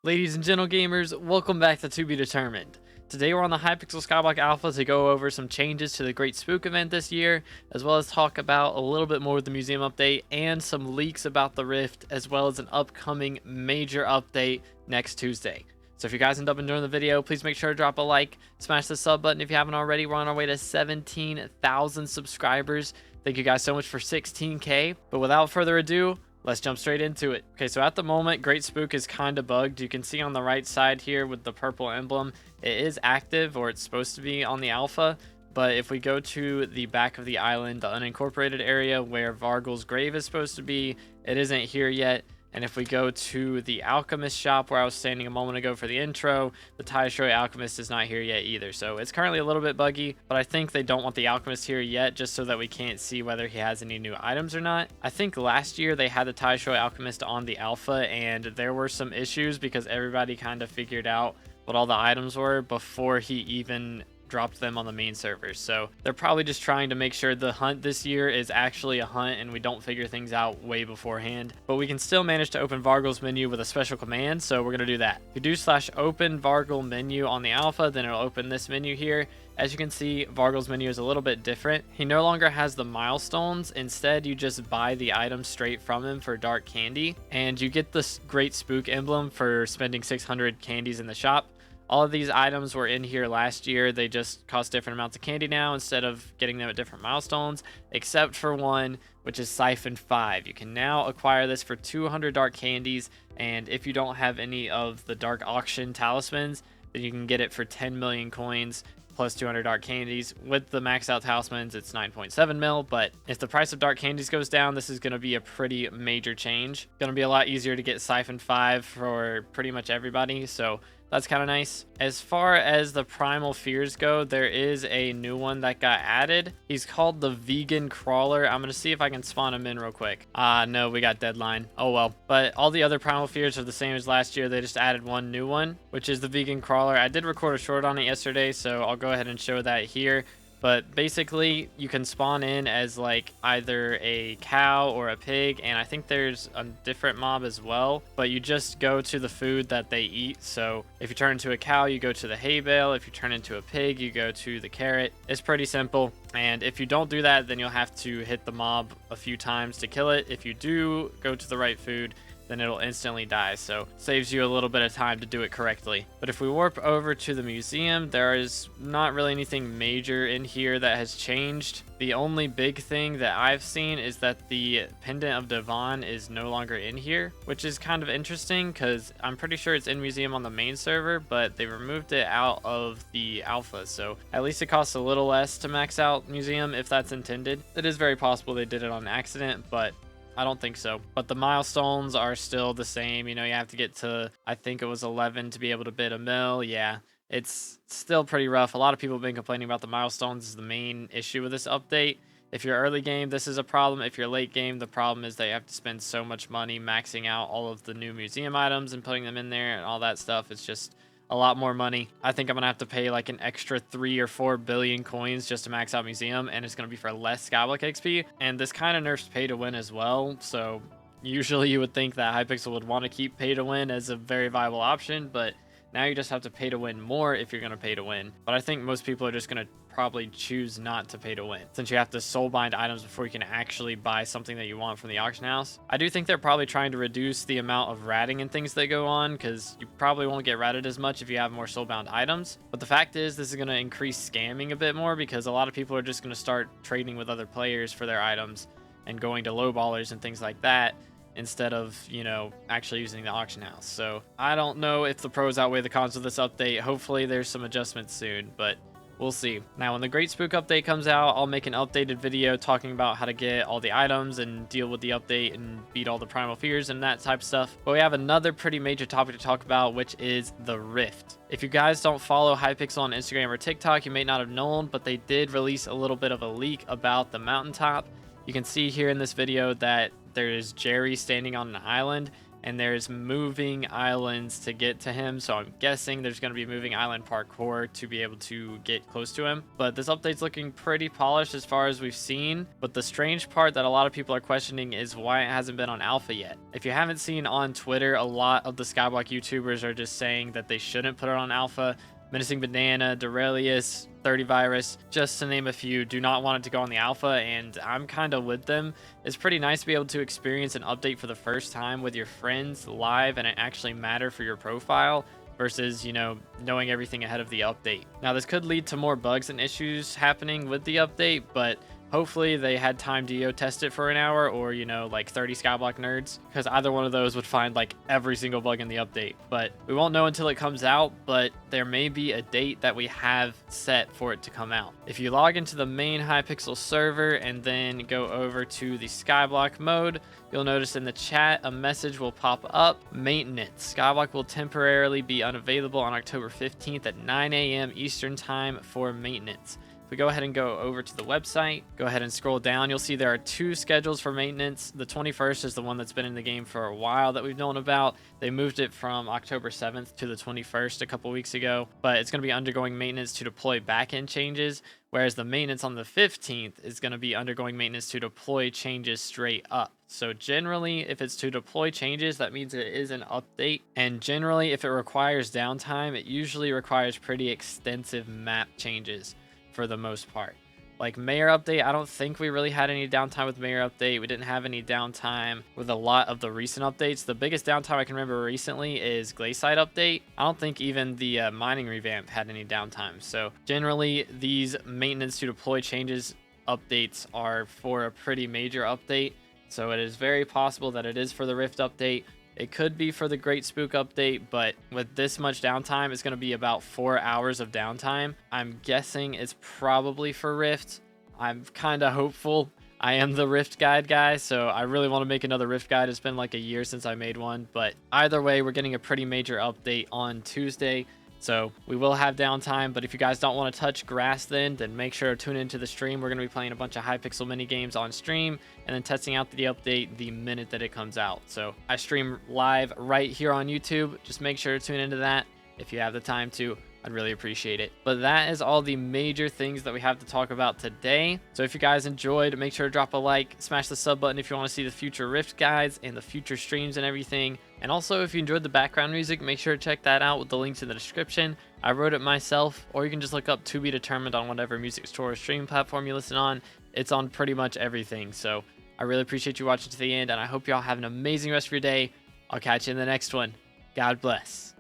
Ladies and gentle gamers, welcome back to Be Determined. Today we're on the Hypixel SkyBlock Alpha to go over some changes to the Great Spook event this year, as well as talk about a little bit more with the museum update and some leaks about the Rift, as well as an upcoming major update next Tuesday. So if you guys end up enjoying the video, please make sure to drop a like, smash the sub button if you haven't already. We're on our way to 17,000 subscribers. Thank you guys so much for 16K. But without further ado, let's jump straight into it. Okay, so at the moment, Great Spook is kind of bugged. You can see on the right side here with the purple emblem, it is active, or it's supposed to be on the alpha. But if we go to the back of the island, the unincorporated area where Vargo's grave is supposed to be, it isn't here yet. And if we go to the alchemist shop where I was standing a moment ago for the intro, the Tai alchemist is not here yet either. So it's currently a little bit buggy, but I think they don't want the alchemist here yet just so that we can't see whether he has any new items or not. I think last year they had the Tai alchemist on the alpha and there were some issues because everybody kind of figured out what all the items were before he even dropped them on the main servers. So they're probably just trying to make sure the hunt this year is actually a hunt and we don't figure things out way beforehand. But we can still manage to open Vargo's menu with a special command, so we're going to do that. If you do /open Vargo menu on the alpha, then it'll open this menu here. As you can see, Vargo's menu is a little bit different. He no longer has the milestones. Instead, you just buy the items straight from him for dark candy, and you get this Great Spook emblem for spending 600 candies in the shop. All of these items were in here last year. They just cost different amounts of candy now instead of getting them at different milestones, except for one, which is Siphon 5. You can now acquire this for 200 dark candies, and if you don't have any of the dark auction talismans, then you can get it for 10 million coins plus 200 dark candies. With the maxed out talismans, it's 9.7 mil, but if the price of dark candies goes down, this is going to be a pretty major change. Going to be a lot easier to get Siphon 5 for pretty much everybody, so that's kind of nice. As far as the Primal Fears go, there is a new one that got added. He's called the Vegan Crawler. I'm going to see if I can spawn him in real quick. No, we got deadline. Oh well. But all the other Primal Fears are the same as last year. They just added one new one, which is the Vegan Crawler. I did record a short on it yesterday, so I'll go ahead and show that here. But basically, you can spawn in as like either a cow or a pig, and I think there's a different mob as well. But you just go to the food that they eat. So if you turn into a cow, you go to the hay bale. If you turn into a pig, you go to the carrot. It's pretty simple. And if you don't do that, then you'll have to hit the mob a few times to kill it. If you do go to the right food, then it'll instantly die, so saves you a little bit of time to do it correctly. But if we warp over to the museum, there is not really anything major in here that has changed. The only big thing that I've seen is that the pendant of Devon is no longer in here, which is kind of interesting because I'm pretty sure it's in museum on the main server, but they removed it out of the alpha, so at least it costs a little less to max out museum if that's intended. It is very possible they did it on accident, but I don't think so. But the milestones are still the same. You know, you have to get to, I think it was 11 to be able to bid a mill. Yeah, it's still pretty rough. A lot of people have been complaining about the milestones is the main issue with this update. If you're early game, this is a problem. If you're late game, the problem is that you have to spend so much money maxing out all of the new museum items and putting them in there and all that stuff. It's just a lot more money. I think I'm gonna have to pay like an extra 3 or 4 billion coins just to max out museum, and it's gonna be for less SkyBlock XP. And this kind of nerfs pay to win as well, so usually you would think that Hypixel would want to keep pay to win as a very viable option, but now you just have to pay to win more if you're gonna pay to win. But I think most people are just gonna probably choose not to pay to win, since you have to soul bind items before you can actually buy something that you want from the auction house. I do think they're probably trying to reduce the amount of ratting and things that go on, because you probably won't get ratted as much if you have more soul bound items. But the fact is, this is going to increase scamming a bit more, because a lot of people are just going to start trading with other players for their items and going to lowballers and things like that, instead of, you know, actually using the auction house. So I don't know if the pros outweigh the cons of this update. Hopefully there's some adjustments soon, but we'll see. Now, when the Great Spook update comes out, I'll make an updated video talking about how to get all the items and deal with the update and beat all the Primal Fears and that type of stuff. But we have another pretty major topic to talk about, which is the Rift. If you guys don't follow Hypixel on Instagram or TikTok, you may not have known, but they did release a little bit of a leak about the mountaintop. You can see here in this video that there is Jerry standing on an island, and there's moving islands to get to him, so I'm guessing there's going to be moving island parkour to be able to get close to him. But this update's looking pretty polished as far as we've seen, but the strange part that a lot of people are questioning is why it hasn't been on alpha yet. If you haven't seen on Twitter, a lot of the SkyBlock YouTubers are just saying that they shouldn't put it on alpha. Menacing Banana, Dorelius, 30 Virus, just to name a few, do not want it to go on the alpha, and I'm kind of with them. It's pretty nice to be able to experience an update for the first time with your friends live and it actually matter for your profile versus, you know, knowing everything ahead of the update. Now, this could lead to more bugs and issues happening with the update, but hopefully they had time to test it for an hour, or, you know, like 30 SkyBlock nerds, because either one of those would find like every single bug in the update. But we won't know until it comes out, but there may be a date that we have set for it to come out. If you log into the main Hypixel server and then go over to the SkyBlock mode, you'll notice in the chat a message will pop up: maintenance. SkyBlock will temporarily be unavailable on October 15th at 9 a.m. Eastern time for maintenance. If we go ahead and go over to the website, go ahead and scroll down, you'll see there are 2 schedules for maintenance. The 21st is the one that's been in the game for a while that we've known about. They moved it from October 7th to the 21st a couple weeks ago, but it's going to be undergoing maintenance to deploy backend changes, whereas the maintenance on the 15th is going to be undergoing maintenance to deploy changes straight up. So generally, if it's to deploy changes, that means it is an update. And generally, if it requires downtime, it usually requires pretty extensive map changes for the most part. Like Mayor Update, I don't think we really had any downtime with Mayor Update. We didn't have any downtime with a lot of the recent updates. The biggest downtime I can remember recently is Glaciide Update. I don't think even the mining revamp had any downtime. So generally, these maintenance to deploy changes updates are for a pretty major update. So it is very possible that it is for the Rift Update. It could be for the Great Spook update, but with this much downtime, it's going to be about 4 hours of downtime. I'm guessing it's probably for Rift. I'm kind of hopeful. I am the Rift guide guy, so I really want to make another Rift guide. It's been like a year since I made one, but either way, we're getting a pretty major update on Tuesday. So we will have downtime, but if you guys don't want to touch grass then make sure to tune into the stream. We're going to be playing a bunch of Hypixel mini games on stream and then testing out the update the minute that it comes out. So I stream live right here on YouTube. Just make sure to tune into that if you have the time to. I'd really appreciate it. But that is all the major things that we have to talk about today. So if you guys enjoyed, make sure to drop a like, smash the sub button if you want to see the future Rift guides and the future streams and everything. And also, if you enjoyed the background music, make sure to check that out with the links in the description. I wrote it myself, or you can just look up To Be Determined on whatever music store or streaming platform you listen on. It's on pretty much everything. So I really appreciate you watching to the end, and I hope y'all have an amazing rest of your day. I'll catch you in the next one. God bless.